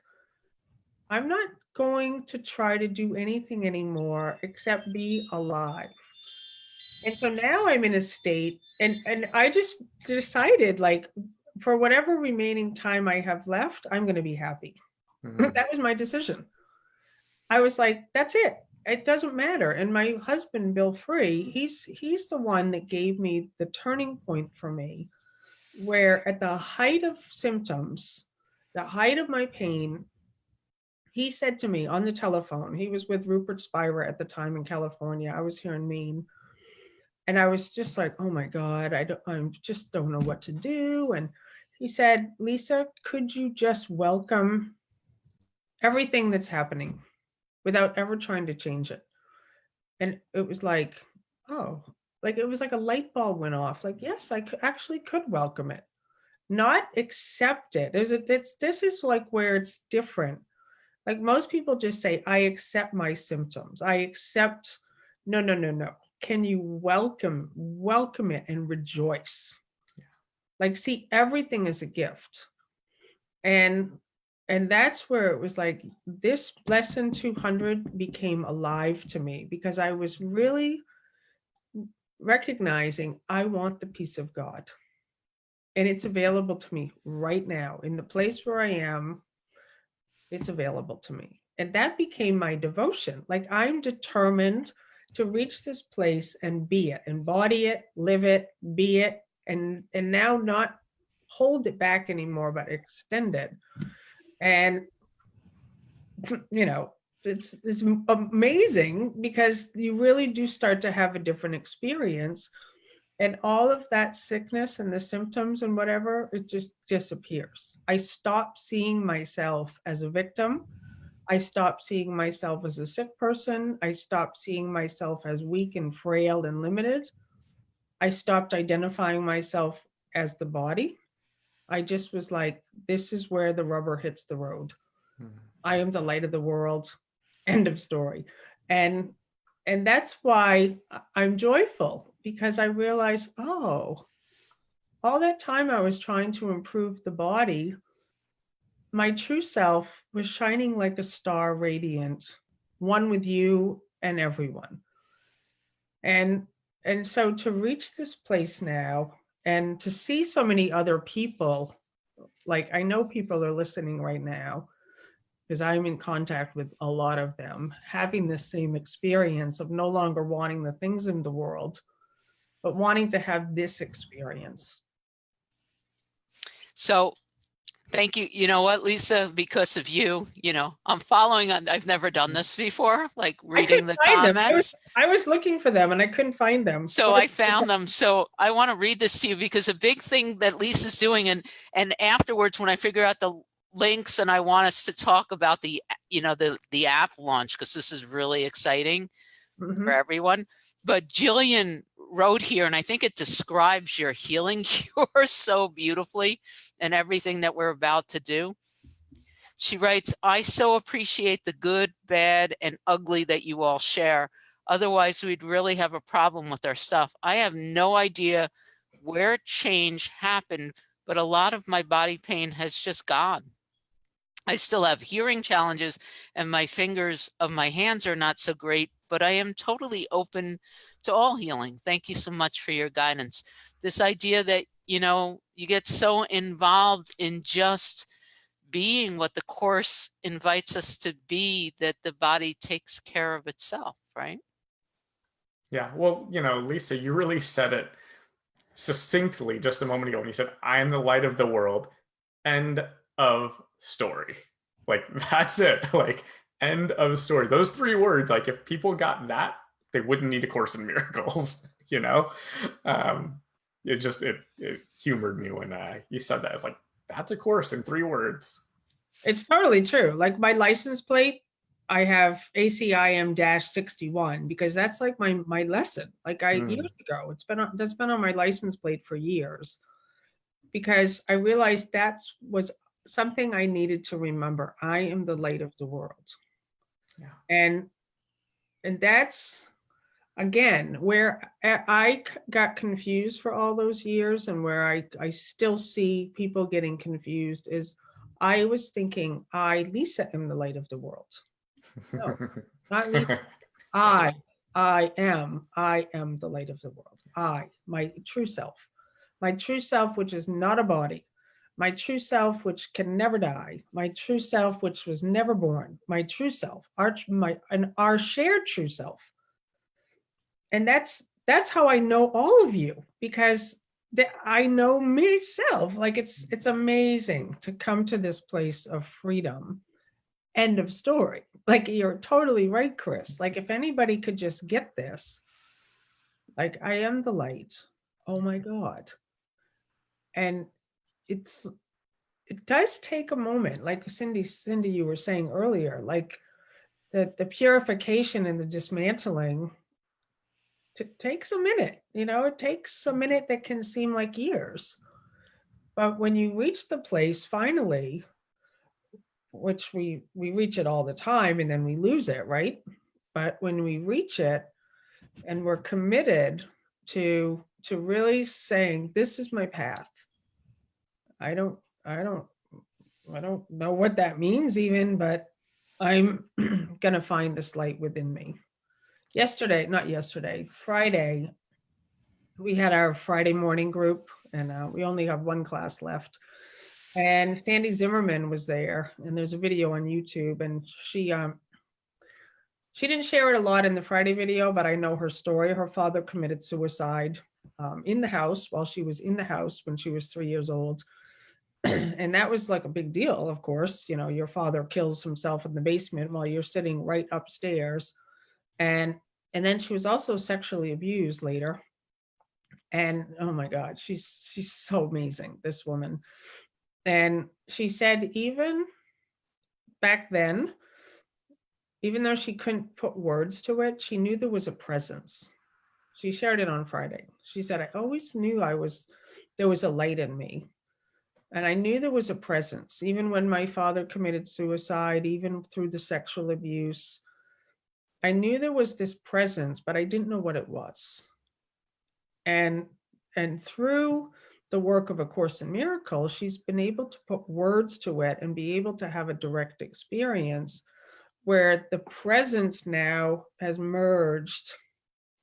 I'm not going to try to do anything anymore except be alive. And so now I'm in a state, and I just decided, like, for whatever remaining time I have left, I'm going to be happy. That was my decision. I was like, that's it. It doesn't matter. And my husband, 𝗵𝗹𝗶𝗃𝗃, he's the one that gave me the turning point for me, where at the height of symptoms, the height of my pain, he said to me on the telephone, he was with Rupert Spira at the time in California. I was here in Maine. And I was just like, oh my God, I just don't know what to do. And he said, Lisa, could you just welcome everything that's happening without ever trying to change it? And it was like, oh, like, it was like a light bulb went off. Like, yes, I actually could welcome it, not accept it. This is like where it's different. Like, most people just say, I accept my symptoms. I accept, no. Can you welcome it and rejoice? Yeah. Like, see everything as a gift. And that's where it was like, this lesson 200 became alive to me, because I was really recognizing I want the peace of God. And it's available to me right now in the place where I am. It's available to me. And that became my devotion. Like, I'm determined to reach this place and be it, embody it, live it, be it, and now not hold it back anymore, but extend it. And, you know, it's amazing because you really do start to have a different experience, and all of that sickness and the symptoms and whatever, it just disappears. I stop seeing myself as a victim. I stopped seeing myself as a sick person. I stopped seeing myself as weak and frail and limited. I stopped identifying myself as the body. I just was like, this is where the rubber hits the road. I am the light of the world. End of story. And that's why I'm joyful, because I realized, oh, all that time I was trying to improve the body, my true self was shining like a star, radiant, one with you and everyone. And so to reach this place now and to see so many other people, like I know people are listening right now, because I'm in contact with a lot of them, having the same experience of no longer wanting the things in the world, but wanting to have this experience. So thank you. You know what, Lisa, because of you, you know, I'm following on, I've never done this before, like reading the comments. I was looking for them and I couldn't find them. So I found them. So I want to read this to you because a big thing that Lisa's doing, and afterwards when I figure out the links and I want us to talk about the, you know, the app launch, because this is really exciting for everyone. But Jillian wrote here, and I think it describes your healing cure so beautifully and everything that we're about to do. She writes, I so appreciate the good, bad, and ugly that you all share. Otherwise, we'd really have a problem with our stuff. I have no idea where change happened, but a lot of my body pain has just gone. I still have hearing challenges and my fingers of my hands are not so great, but I am totally open to all healing. Thank you so much for your guidance. This idea that, you know, you get so involved in just being what the Course invites us to be, that the body takes care of itself, right? Yeah, well, you know, Lisa, you really said it succinctly just a moment ago when you said, I am the light of the world. End of story. Like, that's it. Like, end of story. Those 3 words, like, if people got that, they wouldn't need A Course in Miracles, you know? It humored me when you said that. It's like, that's a course in 3 words. It's totally true. Like my license plate, I have ACIM-61 because that's like my lesson. Like years ago, that's been on my license plate for years, because I realized was something I needed to remember. I am the light of the world. Yeah. And that's, again, where I got confused for all those years, and where I still see people getting confused is I was thinking, Lisa, am the light of the world. No, not Lisa. I am the light of the world. My true self, which is not a body, my true self, which can never die, my true self, which was never born, my true self, our shared true self. And that's how I know all of you, because I know myself. Like it's amazing to come to this place of freedom. End of story. Like, you're totally right, Chris. Like, if anybody could just get this, like, I am the light. Oh my God. And it does take a moment, like Cyndi, you were saying earlier, like the purification and the dismantling takes a minute, you know, it takes a minute that can seem like years. But when you reach the place finally, which we reach it all the time and then we lose it, right? But when we reach it and we're committed to really saying, this is my path. I don't know what that means even, but I'm gonna find this light within me. Friday, we had our Friday morning group, and we only have 1 class left. And Sandy Zimmerman was there, and there's a video on YouTube, and She didn't share it a lot in the Friday video, but I know her story. Her father committed suicide in the house while she was in the house when she was 3 years old. And that was like a big deal, of course. You know, your father kills himself in the basement while you're sitting right upstairs. And then she was also sexually abused later. And oh my God, she's so amazing, this woman. And she said even back then, even though she couldn't put words to it, she knew there was a presence. She shared it on Friday. She said, I always knew there was a light in me. And I knew there was a presence, even when my father committed suicide, even through the sexual abuse. I knew there was this presence, but I didn't know what it was. And through the work of A Course in Miracles, she's been able to put words to it and be able to have a direct experience where the presence now has merged.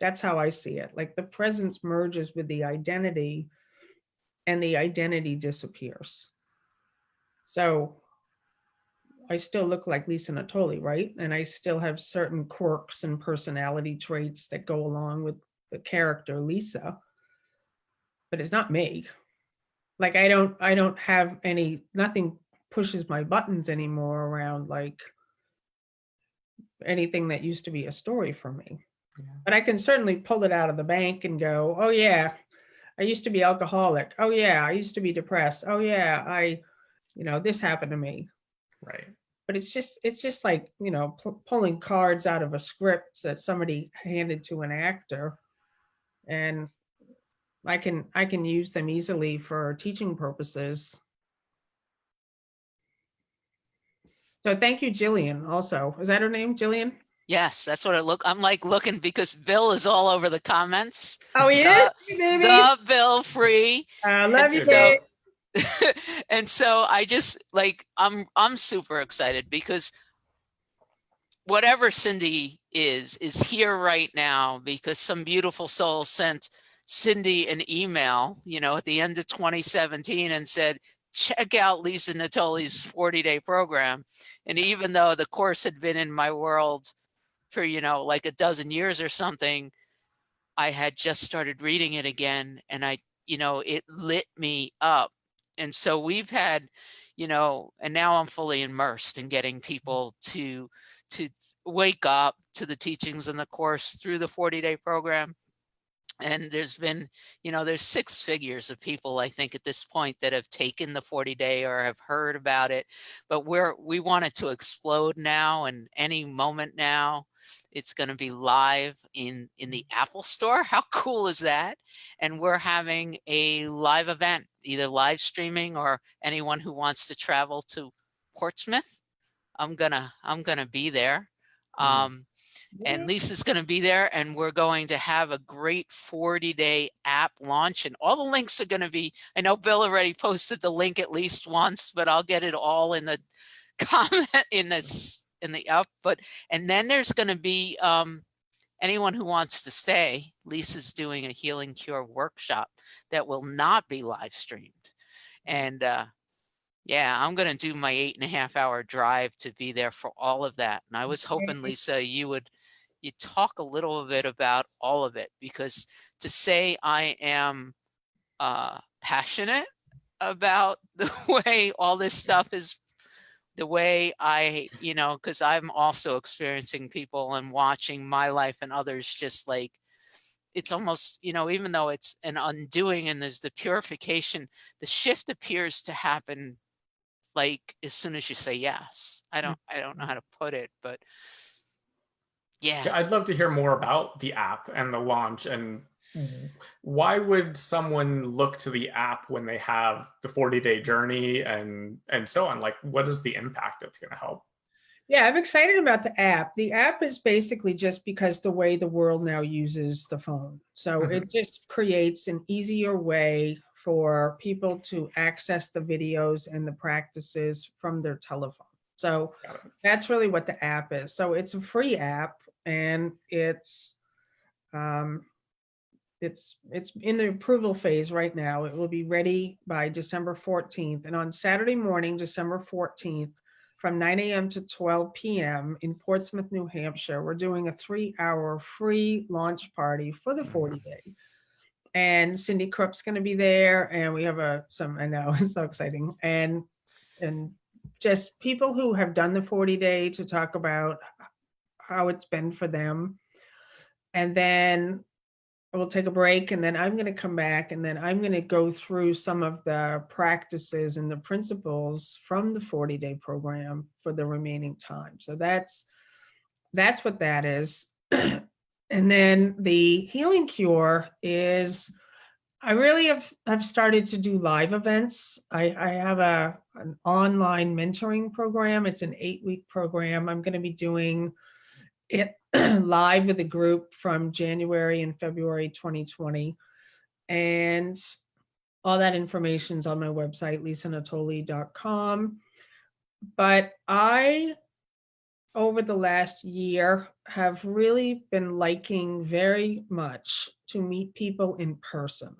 That's how I see it. Like the presence merges with the identity and the identity disappears. So I still look like Lisa Natoli, right? And I still have certain quirks and personality traits that go along with the character Lisa, but it's not me. Like I don't have nothing pushes my buttons anymore around like anything that used to be a story for me. Yeah. But I can certainly pull it out of the bank and go, oh yeah, I used to be alcoholic. Oh yeah, I used to be depressed. Oh yeah, this happened to me. Right. But it's just like, pulling cards out of a script that somebody handed to an actor, and I can use them easily for teaching purposes. So thank you, Jillian. Also, is that her name, Jillian? Yes, that's what I'm like looking because Bill is all over the comments. Oh, yeah, the Bill free. I love you, babe. And so I just like, I'm super excited because whatever Cyndi is here right now because some beautiful soul sent Cyndi an email, at the end of 2017 and said, check out Lisa Natoli's 40-day program. And even though the course had been in my world for, like a dozen years or something, I had just started reading it again and it lit me up. And so we've had, and now I'm fully immersed in getting people to wake up to the teachings in the course through the 40-day program. And there's been, there's 6 figures of people, I think, at this point that have taken the 40-day or have heard about it. But we want it to explode now, and any moment now, it's going to be live in the Apple Store. How cool is that? And we're having a live event, either live streaming or anyone who wants to travel to Portsmouth. I'm gonna be there. And Lisa's going to be there, and we're going to have a great 40-day app launch, and all the links are going to be, I know Bill already posted the link at least once, but I'll get it all in the comment in the up. And then there's going to be anyone who wants to stay. Lisa's doing a healing cure workshop that will not be live streamed. And yeah, I'm going to do my 8.5-hour drive to be there for all of that. And I was hoping, Lisa, you talk a little bit about all of it, because to say I am passionate about the way all this stuff is, the way I, because I'm also experiencing people and watching my life and others, just like, it's almost, even though it's an undoing and there's the purification, the shift appears to happen like as soon as you say yes. I don't know how to put it, but yeah. I'd love to hear more about the app and the launch, and why would someone look to the app when they have the 40-day journey and so on? Like, what is the impact it's going to help? Yeah, I'm excited about the app. The app is basically just because the way the world now uses the phone. So it just creates an easier way for people to access the videos and the practices from their telephone. So that's really what the app is. So it's a free app, and it's in the approval phase right now. It will be ready by December 14th. And on Saturday morning, December 14th, from 9 a.m. to 12 p.m. in Portsmouth, New Hampshire. We're doing a 3-hour free launch party for the 40-day. And Cyndi Krupp's going to be there. And we have I know, it's so exciting. And just people who have done the 40-day to talk about how it's been for them. And then we'll take a break, and then I'm going to come back, and then I'm going to go through some of the practices and the principles from the 40-day program for the remaining time. So that's what that is. And then the Healing Cure is, I really have started to do live events. I have an online mentoring program. It's an 8-week program. I'm going to be doing it live with a group from January and February 2020. And all that information's on my website, 𝗕𝗵𝗹𝗀𝗃𝗲. But I, over the last year, have really been liking very much to meet people in person.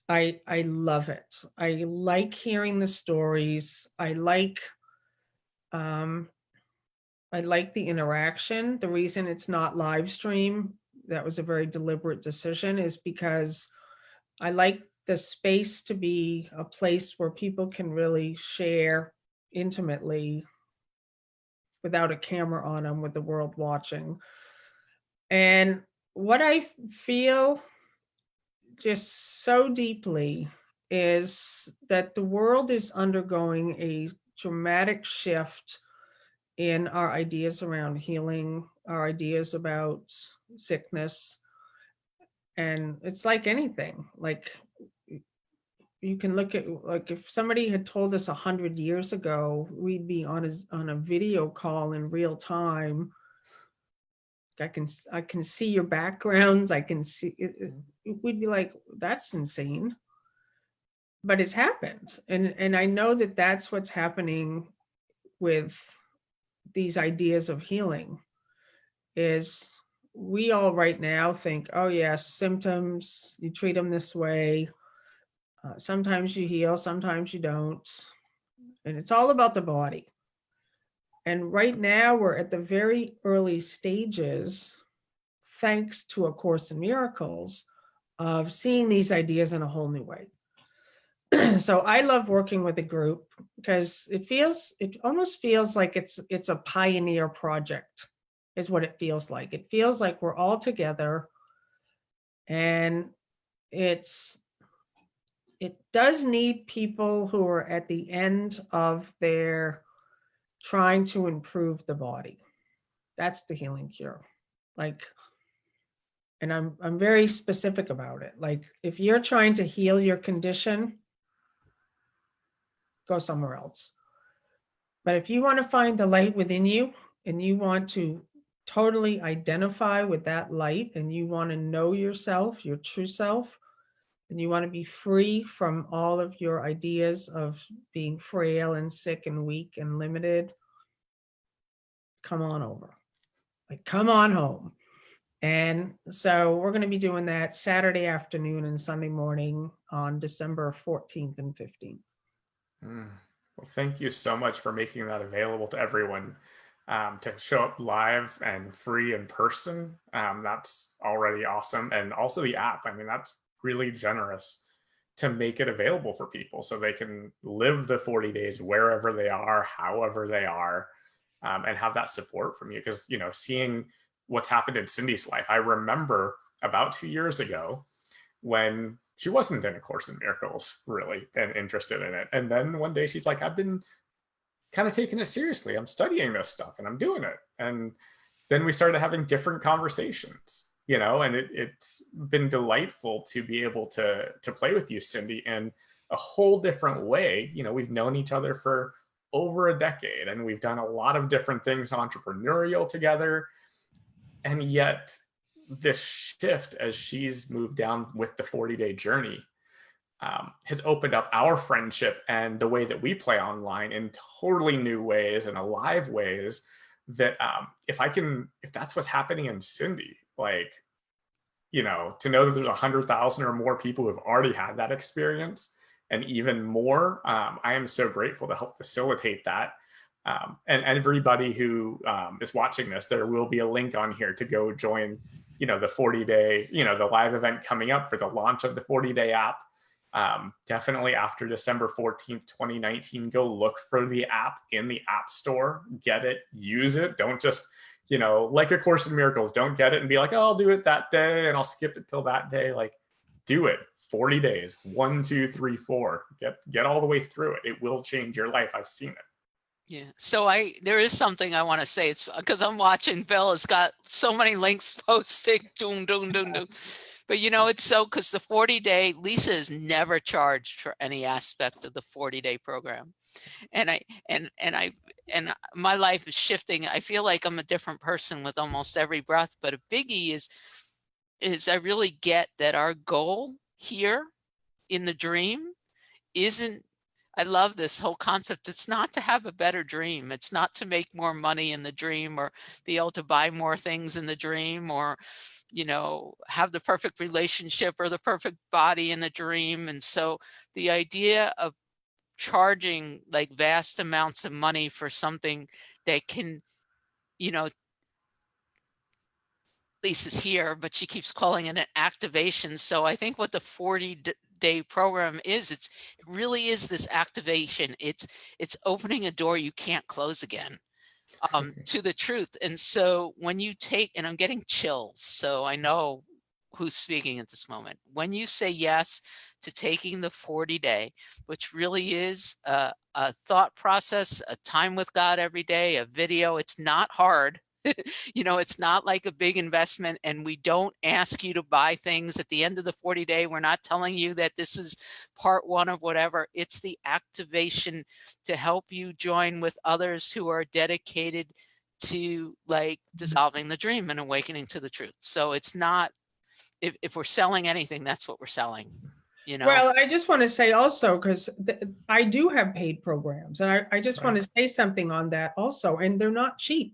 I love it. I like hearing the stories. I like the interaction. The reason it's not live stream, that was a very deliberate decision, is because I like the space to be a place where people can really share intimately without a camera on them, with the world watching. And what I feel just so deeply is that the world is undergoing a dramatic shift in our ideas around healing, our ideas about sickness. And it's like anything, like you can look at, like if somebody had told us 100 years ago, we'd be on a video call in real time. I can see your backgrounds. I can see it, we'd be like, that's insane. But it's happened. And I know that that's what's happening with these ideas of healing, is we all right now think, oh yes, symptoms, you treat them this way. Sometimes you heal, sometimes you don't. And it's all about the body. And right now we're at the very early stages, thanks to A Course in Miracles, of seeing these ideas in a whole new way. So I love working with a group because it almost feels like it's a pioneer project, is what it feels like. It feels like we're all together, and it does need people who are at the end of their trying to improve the body. That's the Healing Cure. Like, and I'm very specific about it. Like, if you're trying to heal your condition, go somewhere else. But if you want to find the light within you, and you want to totally identify with that light, and you want to know yourself, your true self, and you want to be free from all of your ideas of being frail and sick and weak and limited, come on over. Like, come on home. And so we're going to be doing that Saturday afternoon and Sunday morning on December 14th and 15th. Well, thank you so much for making that available to everyone, to show up live and free in person. That's already awesome. And also the app, I mean, that's really generous to make it available for people so they can live the 40 days wherever they are, however they are, and have that support from you. Because, seeing what's happened in Cyndi's life, I remember about 2 years ago when she wasn't in A Course in Miracles really and interested in it. And then one day she's like, I've been kind of taking it seriously. I'm studying this stuff and I'm doing it. And then we started having different conversations, and it's been delightful to be able to play with you, Cyndi, in a whole different way. We've known each other for over a decade, and we've done a lot of different things entrepreneurial together. And yet this shift, as she's moved down with the 40-day journey, has opened up our friendship and the way that we play online in totally new ways and alive ways that if that's what's happening in Cyndi, like, to know that there's 100,000 or more people who have already had that experience, and even more, I am so grateful to help facilitate that And everybody who is watching this, there will be a link on here to go join, the 40-day, the live event coming up for the launch of the 40-day app. Definitely after December 14th, 2019, go look for the app in the App Store, get it, use it. Don't just, like A Course in Miracles, don't get it and be like, oh, I'll do it that day and I'll skip it till that day. Like, do it. 40 days, 1, 2, 3, 4, get all the way through it. It will change your life. I've seen it. Yeah. So there is something I want to say. It's because I'm watching Bill has got so many links posting. Doom, doom, doom, doom. But it's so, because the 40-day, Lisa is never charged for any aspect of the 40-day program. And my life is shifting. I feel like I'm a different person with almost every breath, but a biggie is I really get that our goal here in the dream isn't, I love this whole concept. It's not to have a better dream. It's not to make more money in the dream or be able to buy more things in the dream or, have the perfect relationship or the perfect body in the dream. And so the idea of charging like vast amounts of money for something that can, Lisa's here, but she keeps calling it an activation. So I think what the 40-day program is, it really is this activation. It's opening a door you can't close again, to the truth. And so when you take, and I'm getting chills, so I know who's speaking at this moment. When you say yes to taking the 40-day, which really is a thought process, a time with God every day, a video, it's not hard. It's not like a big investment, and we don't ask you to buy things at the end of the 40-day. We're not telling you that this is part 1 of whatever. It's the activation to help you join with others who are dedicated to like dissolving the dream and awakening to the truth. So it's not, if we're selling anything, that's what we're selling. Well, I just want to say also, because I do have paid programs, and I just want to say something on that also, and they're not cheap.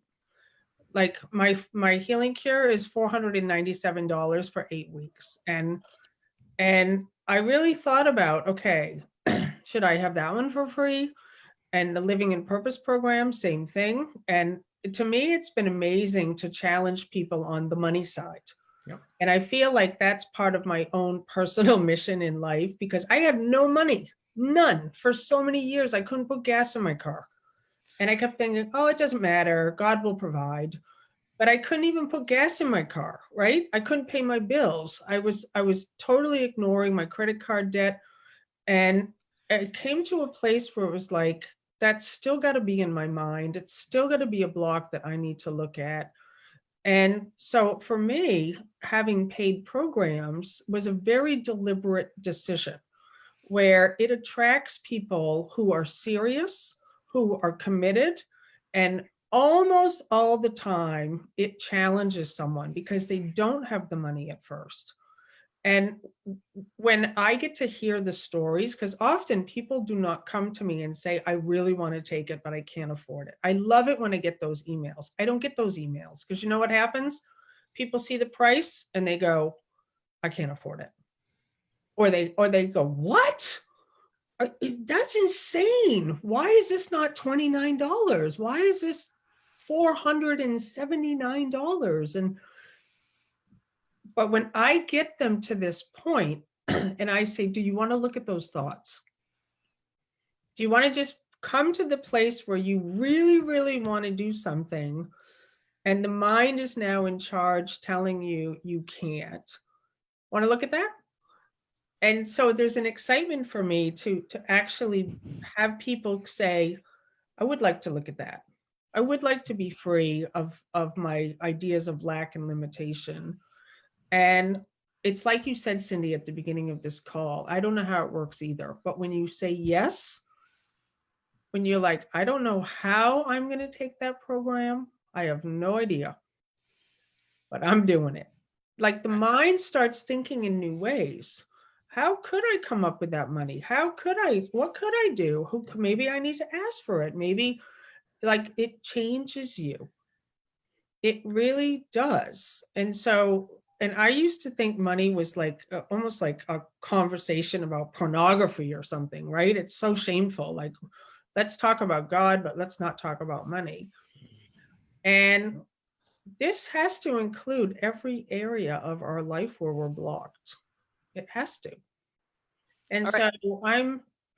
Like my healing cure is $497 for 8 weeks. And I really thought about, okay, should I have that one for free? And the Living in Purpose program, same thing. And to me, it's been amazing to challenge people on the money side. Yep. And I feel like that's part of my own personal mission in life, because I had no money, none, for so many years. I couldn't put gas in my car. And I kept thinking, oh, it doesn't matter, God will provide. But I couldn't even put gas in my car, right? I couldn't pay my bills. I was totally ignoring my credit card debt. And it came to a place where it was like, that's still got to be in my mind. It's still got to be a block that I need to look at. And so for me, having paid programs was a very deliberate decision, where it attracts people who are serious, who are committed, and almost all the time it challenges someone because they don't have the money at first. And when I get to hear the stories, because often people do not come to me and say, I really want to take it, but I can't afford it. I love it when I get those emails. I don't get those emails because you know what happens? People see the price and they go, I can't afford it. Or they go, what? That's insane. Why is this not $29? Why is this $479? But when I get them to this point and I say, do you want to look at those thoughts? Do you want to just come to the place where you really, really want to do something and the mind is now in charge telling you you can't? Want to look at that? And so there's an excitement for me to actually have people say, I would like to look at that. I would like to be free of my ideas of lack and limitation. And it's like you said, Cyndi, at the beginning of this call, I don't know how it works either, but when you say yes, when you're like, I don't know how I'm going to take that program, I have no idea, but I'm doing it. Like the mind starts thinking in new ways. How could I come up with that money? How could I, what could I do? Maybe I need to ask for it. Maybe, like, it changes you. It really does. And so, and I used to think money was like almost like a conversation about pornography or something, right? It's so shameful. Like, let's talk about God, but let's not talk about money. And this has to include every area of our life where we're blocked. It has to. And All right. so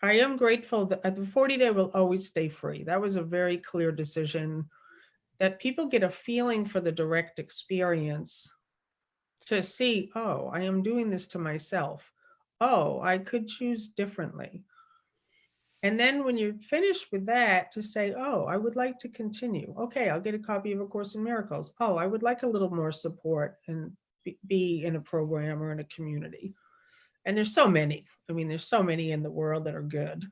I am grateful that the 40-day will always stay free. That was a very clear decision, that people get a feeling for the direct experience to see, oh, I am doing this to myself. Oh, I could choose differently. And then when you're finished with that, to say, oh, I would like to continue. Okay, I'll get a copy of A Course in Miracles. Oh, I would like a little more support and be in a program or in a community. And there's so many. I mean, there's so many in the world that are good.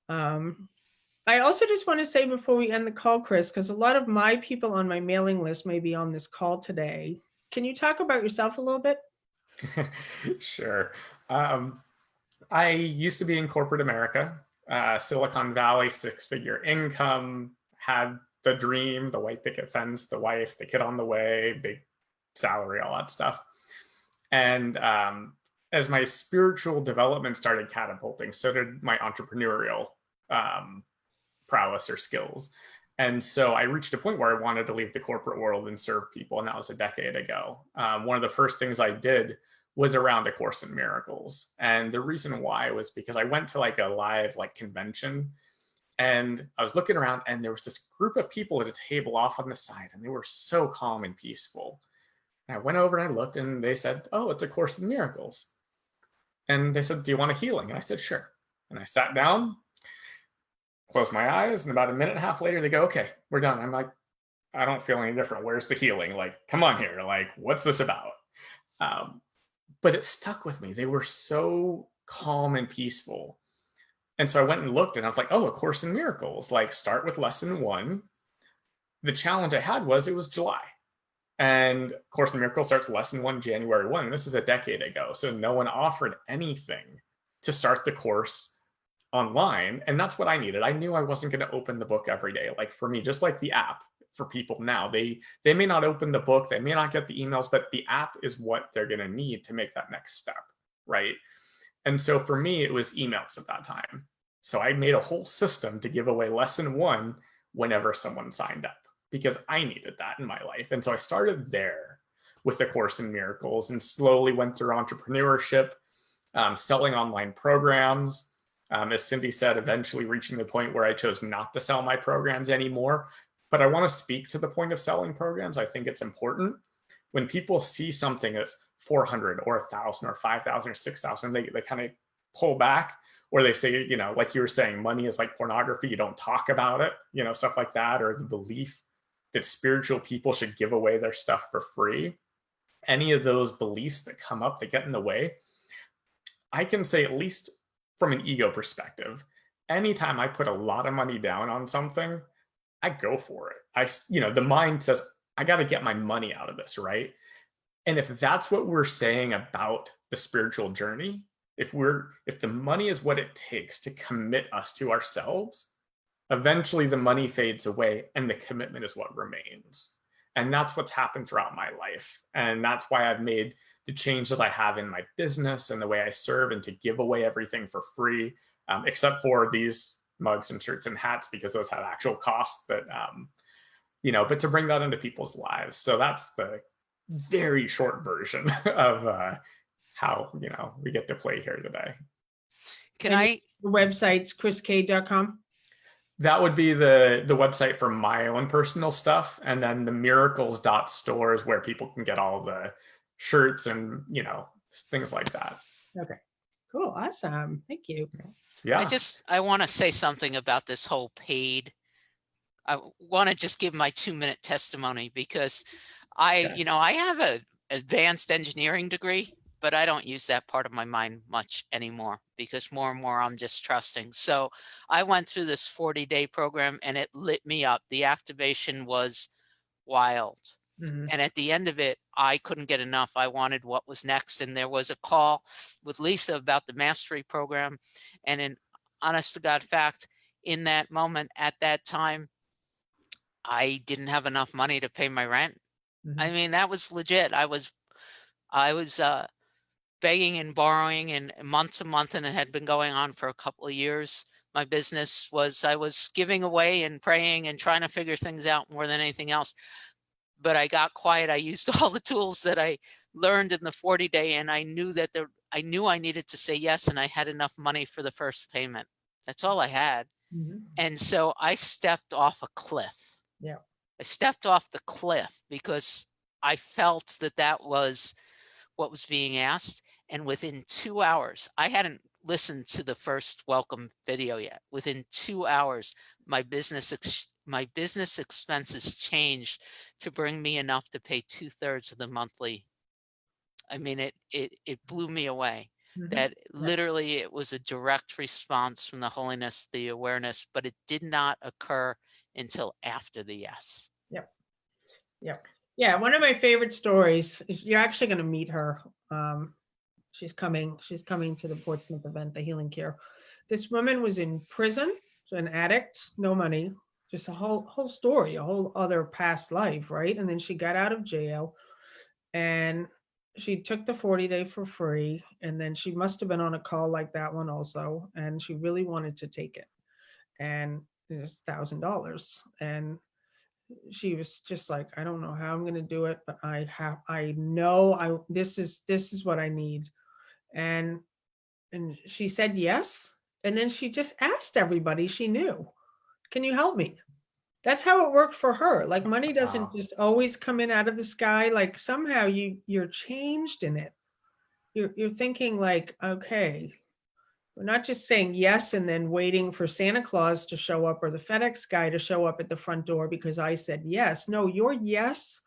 I also just want to say before we end the call, Chris, because a lot of my people on my mailing list may be on this call today. Can you talk about yourself a little bit? Sure. I used to be in corporate America, Silicon Valley, 6-figure income, had the dream, the white picket fence, the wife, the kid on the way, big salary, all that stuff. And as my spiritual development started catapulting, so did my entrepreneurial prowess or skills. And so I reached a point where I wanted to leave the corporate world and serve people. And that was a decade ago. One of the first things I did was around A Course in Miracles. And the reason why was because I went to like a live convention, and I was looking around, and there was this group of people at a table off on the side, and they were so calm and peaceful. And I went over and I looked, and they said, oh, it's A Course in Miracles. And they said, do you want a healing? And I said, sure. And I sat down, closed my eyes, and about a minute and a half later, they go, okay, we're done. I'm like, I don't feel any different. Where's the healing? Like, come on here. Like, what's this about? But it stuck with me. They were so calm and peaceful. And so I went and looked, and I was like, oh, A Course in Miracles, like start with lesson 1. The challenge I had was it was July. And A Course in Miracles starts lesson 1, January 1. And this is a decade ago. So no one offered anything to start the course online. And that's what I needed. I knew I wasn't going to open the book every day. Like for me, just like the app for people now, they may not open the book, they may not get the emails, but the app is what they're going to need to make that next step, right? And so for me, it was emails at that time. So I made a whole system to give away lesson 1 whenever someone signed up, because I needed that in my life. And so I started there with A Course in Miracles and slowly went through entrepreneurship, selling online programs. As Cyndi said, eventually reaching the point where I chose not to sell my programs anymore. But I want to speak to the point of selling programs. I think it's important. When people see something that's 400 or 1,000 or 5,000 or 6,000, they kind of pull back, or they say, like you were saying, money is like pornography. You don't talk about it, stuff like that, or the belief that spiritual people should give away their stuff for free. Any of those beliefs that come up that get in the way, I can say, at least from an ego perspective, anytime I put a lot of money down on something, I go for it. The mind says, I got to get my money out of this, right? And if that's what we're saying about the spiritual journey, if the money is what it takes to commit us to ourselves, eventually the money fades away and the commitment is what remains. And that's what's happened throughout my life. And that's why I've made the change that I have in my business and the way I serve, and to give away everything for free, except for these mugs and shirts and hats, because those have actual costs, but but to bring that into people's lives. So that's the very short version of how we get to play here today. The website's chriscade.com. That would be the website for my own personal stuff, and then the miracles.store is where people can get all the shirts and things like that. Okay, cool, awesome, thank you. Yeah, I want to say something about this whole paid. I want to just give my 2-minute testimony, because I have an advanced engineering degree, but I don't use that part of my mind much anymore, because more and more I'm just trusting. So I went through this 40-day program and it lit me up. The activation was wild. Mm-hmm. And at the end of it, I couldn't get enough. I wanted what was next. And there was a call with Lisa about the mastery program. And in honest to God fact, in that moment, at that time, I didn't have enough money to pay my rent. Mm-hmm. I mean, that was legit. I was begging and borrowing and month to month, and it had been going on for a couple of years. my business was I was giving away and praying and trying to figure things out more than anything else. But I got quiet. I used all the tools that I learned in the 40-day, and I knew that I knew I needed to say yes, and I had enough money for the first payment. That's all I had. And so I stepped off a cliff. Yeah. I stepped off the cliff because I felt that that was what was being asked. And within 2 hours, I hadn't listened to the first welcome video yet. Within 2 hours, my business expenses changed to bring me enough to pay 2/3 of the monthly. I mean, it blew me away. That literally it was a direct response from the holiness, the awareness, but it did not occur until after the yes. Yeah, one of my favorite stories is, you're actually going to meet her. She's coming to the Portsmouth event, the Healing Cure. This woman was in prison, an addict, no money, just a whole story, a whole other past life, right? And then she got out of jail, and she took the 40-day for free. And then she must have been on a call like that one also. And she really wanted to take it. And it was $1,000. And she was just like, I don't know how I'm going to do it, but this is what I need. And she said yes. And then she just asked everybody she knew, can you help me? That's how it worked for her. Like, money doesn't just always come in out of the sky. Like, somehow you're changed in it. You're thinking like, okay, we're not just saying yes and then waiting for Santa Claus to show up or the FedEx guy to show up at the front door because I said yes. No, your yes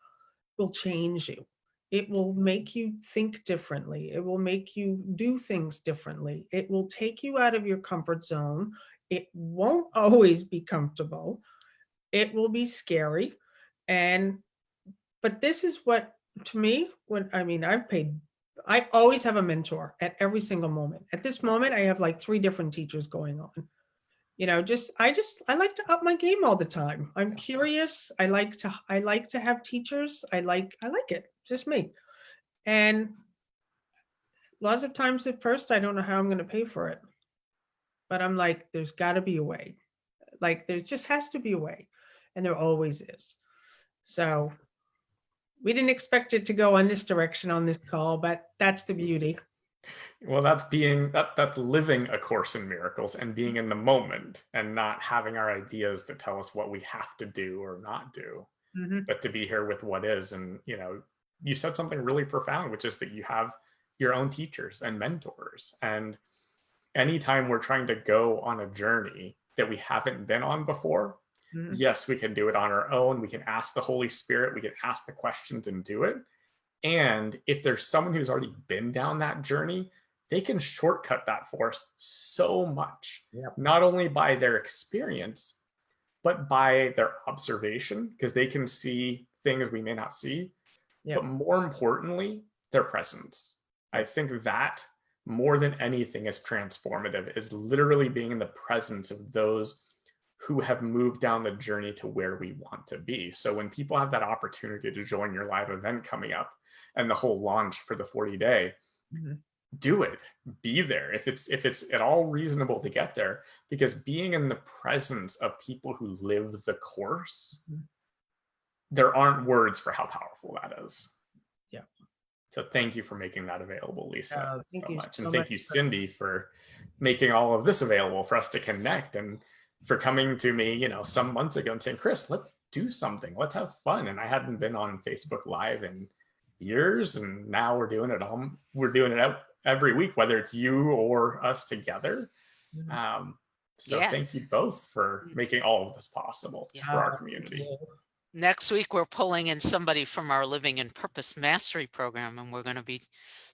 will change you. It will make you think differently. It will make you do things differently. It will take you out of your comfort zone. It won't always be comfortable. It will be scary. But this is what, to me, I always have a mentor at every single moment. At this moment, I have like 3 different teachers going on. I like to up my game all the time. I'm curious. I like to have teachers. I like it, just me. And lots of times at first, I don't know how I'm going to pay for it, but I'm like, there's got to be a way. Like, there just has to be a way. And there always is. So we didn't expect it to go in this direction on this call, but that's the beauty. Well, that's living A Course in Miracles and being in the moment and not having our ideas that tell us what we have to do or not do, but to be here with what is. And, you said something really profound, which is that you have your own teachers and mentors. And anytime we're trying to go on a journey that we haven't been on before, yes, we can do it on our own. We can ask the Holy Spirit, we can ask the questions and do it. And if there's someone who's already been down that journey, they can shortcut that for us so much, not only by their experience, but by their observation, because they can see things we may not see, but more importantly, their presence. I think that more than anything is transformative, is literally being in the presence of those who have moved down the journey to where we want to be. So when people have that opportunity to join your live event coming up and the whole launch for the 40-day, do it, be there. If it's at all reasonable to get there, because being in the presence of people who live the course, there aren't words for how powerful that is. Yeah. So thank you for making that available, Lisa, thank so you much. so And thank much. you, Cyndi, for making all of this available for us to connect, and for coming to me, some months ago and saying, Chris, let's do something. Let's have fun. And I hadn't been on Facebook Live in years. And now we're doing it every week, whether it's you or us together. So thank you both for making all of this possible for our community. Next week, we're pulling in somebody from our Living in Purpose Mastery program, and we're going to be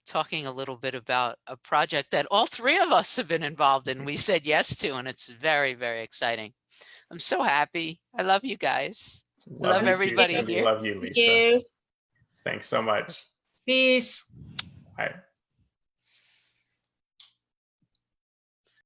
talking a little bit about a project that all 3 of us have been involved in. We said yes to, and it's very, very exciting. I'm so happy. I love you guys. Love everybody too, Cyndi. here. Love you, Lisa. Thank you. Thanks so much. Peace. Bye.